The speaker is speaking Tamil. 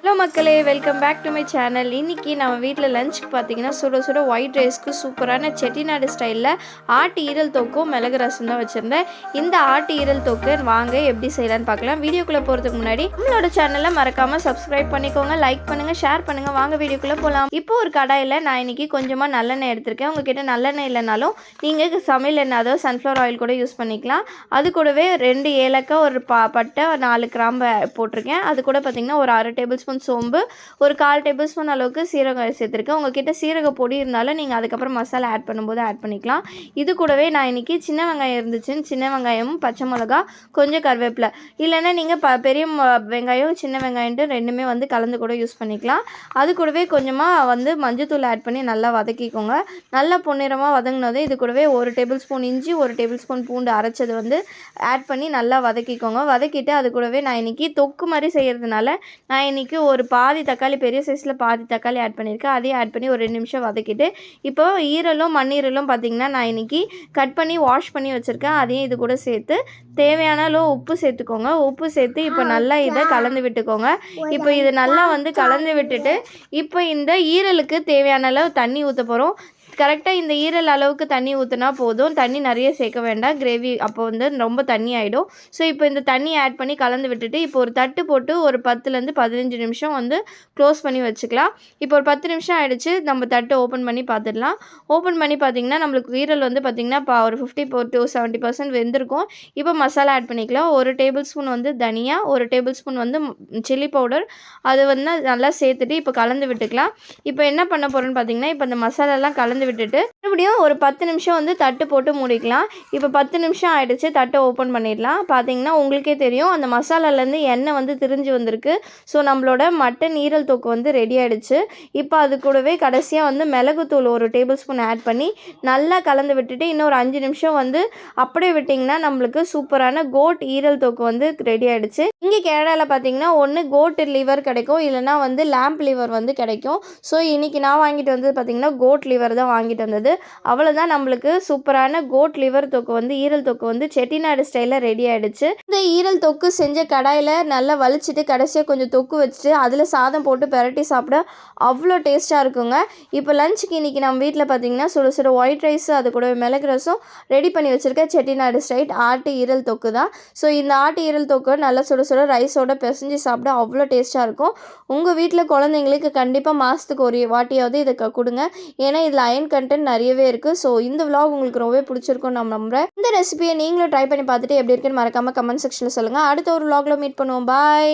ஹலோ மக்களே, welcome back to my channel. இன்றைக்கி நம்ம வீட்டில் லஞ்சுக்கு பார்த்தீங்கன்னா சுட சுட ஒயிட் ரைஸ்க்கு சூப்பரான செட்டிநாடு ஸ்டைலில் ஆட்டு ஈரல் தொக்கும் மிளகு ரசம் தான் வச்சுருந்தேன். இந்த ஆட்டு ஈரல் தொக்கு வாங்க எப்படி செய்யலான்னு பார்க்கலாம். வீடியோக்குள்ளே போகிறதுக்கு முன்னாடி நம்மளோட சேனலை மறக்காமல் சப்ஸ்கிரைப் பண்ணிக்கோங்க, லைக் பண்ணுங்கள், ஷேர் பண்ணுங்கள். வாங்க வீடியோக்குள்ளே போகலாம். இப்போது ஒரு கடாயில் நான் இன்றைக்கி கொஞ்சமாக நல்லெண்ணெய் எடுத்திருக்கேன். உங்ககிட்ட நல்லெண்ணெய் இல்லைனாலும் நீங்கள் சமையல் எண்ணெய் அதாவது சன்ஃப்ளவர் ஆயில் கூட யூஸ் பண்ணிக்கலாம். அது கூடவே 2 ஏலக்காய், ஒரு பட்டை, 4 கிராம்பு போட்டிருக்கேன். அது கூட பார்த்திங்கன்னா ஒரு 1/2 டேபிள் ஸ்பூன் சோம்பு, ஒரு 1/4 டேபிள் ஸ்பூன் அளவுக்கு சீரகம் சேர்த்துருக்கேன். உங்ககிட்ட சீரக பொடி இருந்தாலும் நீங்கள் அதுக்கப்புறம் மசாலா ஆட் பண்ணும்போது ஆட் பண்ணிக்கலாம். இது கூடவே நான் இன்றைக்கி சின்ன வெங்காயம் இருந்துச்சுன்னு சின்ன வெங்காயமும், பச்சை மிளகா, கொஞ்சம் கருவேப்பிலை, இல்லைன்னா நீங்கள் பெரிய வெங்காயம் சின்ன வெங்காயம்ட்டு ரெண்டுமே கலந்து கூட யூஸ் பண்ணிக்கலாம். அது கூடவே கொஞ்சமாக மஞ்சத்தூள் ஆட் பண்ணி நல்லா வதக்கிக்கோங்க. நல்லா பொன்னிறமாக வதங்கினது இது கூடவே 1 டேபிள் ஸ்பூன் இஞ்சி, 1 டேபிள் ஸ்பூன் பூண்டு அரைச்சது ஆட் பண்ணி நல்லா வதக்கிக்கோங்க. வதக்கிட்டு அது கூடவே நான் இன்றைக்கி தொக்கு மாதிரி செய்கிறதுனால நான் இன்றைக்கி ஒரு பாதி தக்காளி, பெரிய சைஸில் பாதி தக்காளி ஆட் பண்ணியிருக்கேன். அதையும் ஆட் பண்ணி ஒரு 2 நிமிஷம் வதக்கிட்டு இப்போ ஈரலும் மண்ணீரலும் பார்த்திங்கன்னா நான் இன்றைக்கி கட் பண்ணி வாஷ் பண்ணி வச்சுருக்கேன். அதையும் இது கூட சேர்த்து தேவையான அளவு உப்பு சேர்த்துக்கோங்க. உப்பு சேர்த்து இப்போ நல்லா இதை கலந்து விட்டுக்கோங்க. இப்போ இது நல்லா கலந்து விட்டுட்டு இப்போ இந்த ஈரலுக்கு தேவையான அளவு தண்ணி ஊற்ற போகிறோம். கரெக்டாக இந்த ஈரல் அளவுக்கு தண்ணி ஊற்றினா போதும். தண்ணி நிறைய சேர்க்க வேண்டாம், கிரேவி அப்போ ரொம்ப தண்ணி ஆகிடும். ஸோ இப்போ இந்த தண்ணி ஆட் பண்ணி கலந்து விட்டுட்டு இப்போ ஒரு தட்டு போட்டு ஒரு 10லேருந்து 15 நிமிஷம் க்ளோஸ் பண்ணி வச்சுக்கலாம். இப்போ ஒரு 10 நிமிஷம் ஆகிடுச்சு. நம்ம தட்டு ஓப்பன் பண்ணி பார்த்துடலாம். ஓப்பன் பண்ணி பார்த்திங்கன்னா நம்மளுக்கு ஈரல் பார்த்திங்கன்னா ஒரு 50 to 70% வெந்திருக்கும். இப்போ மசாலா ஆட் பண்ணிக்கலாம். 1 டேபிள் ஸ்பூன் தனியா, 1 டேபிள் ஸ்பூன் சில்லி பவுடர், அது நல்லா சேர்த்துட்டு இப்போ கலந்து விட்டுக்கலாம். இப்போ என்ன பண்ண போகிறோன்னு பார்த்திங்கன்னா இப்போ இந்த மசாலாலாம் கலந்து விட்டுட்டு மறுபடியும் ஒரு 10 நிமிஷம் தட்டு போட்டு மூடிக்கலாம். இப்போ 10 நிமிஷம் ஆகிடுச்சு. தட்டை ஓப்பன் பண்ணிடலாம். பார்த்தீங்கன்னா உங்களுக்கே தெரியும் அந்த மசாலாலேருந்து எண்ணெய் திரிஞ்சு வந்திருக்கு. ஸோ நம்மளோட மட்டன் ஈரல் தொக்கு ரெடி ஆகிடுச்சு. இப்போ அது கூடவே கடைசியாக மிளகுத்தூள் 1 டேபிள் ஸ்பூன் ஆட் பண்ணி நல்லா கலந்து விட்டுட்டு இன்னொரு 5 நிமிஷம் அப்படியே விட்டிங்கன்னா நம்மளுக்கு சூப்பரான கோட் ஈரல் தொக்கு ரெடி ஆகிடுச்சு. இங்கே கேரளாவில் பார்த்தீங்கன்னா ஒன்று கோட் லிவர் கிடைக்கும், இல்லைனா லேம்ப் லிவர் கிடைக்கும். ஸோ இன்றைக்கி நான் வாங்கிட்டு பார்த்திங்கன்னா கோட் லிவர் தான் வாங்கிட்டு வந்தது. அவ்வளோதான், நம்மளுக்கு சூப்பரான கோட் லிவர் தொக்கு ஈரல் தொக்கு செட்டிநாடு ஸ்டைலில் ரெடி ஆகிடுச்சு. இந்த ஈரல் தொக்கு செஞ்ச கடாயில் நல்லா வலிச்சிட்டு கடைசியாக கொஞ்சம் தொக்கு வச்சுட்டு அதில் சாதம் போட்டு பெரட்டி சாப்பிட அவ்வளோ டேஸ்ட்டாக இருக்குங்க. இப்போ லஞ்சுக்கு இன்றைக்கி நம்ம வீட்டில் பார்த்திங்கன்னா சுட சுட ஒயிட் ரைஸ், அது கூட மிளகு ரசம் ரெடி பண்ணி வச்சுருக்கேன். செட்டிநாடு ஸ்டைல் ஆட்டு ஈரல் தொக்கு தான். ஸோ இந்த ஆட்டு ஈரல் தொக்கு நல்லா சுட சுட ரைஸோட பிசைஞ்சு சாப்பிட அவ்வளோ டேஸ்ட்டாக இருக்கும். உங்கள் வீட்டில் குழந்தைங்களுக்கு கண்டிப்பாக மாதத்துக்கு ஒரு வாட்டியாவது இதை கொடுங்க. ஏன்னா இதில் அயன் கண்டென்ட் நிறையவே இருக்குது. ஸோ இந்த vlog உங்களுக்கு ரொம்பவே பிடிச்சிருக்கும் நான் நம்புகிறேன். இந்த ரெசிபியை நீங்களும் ட்ரை பண்ணி பார்த்துட்டு எப்படி இருக்குன்னு மறக்காமல் கமெண்ட் செக்ஷனில் சொல்லுங்கள். அடுத்த ஒரு vlogல மீட் பண்ணுவோம். பாய்.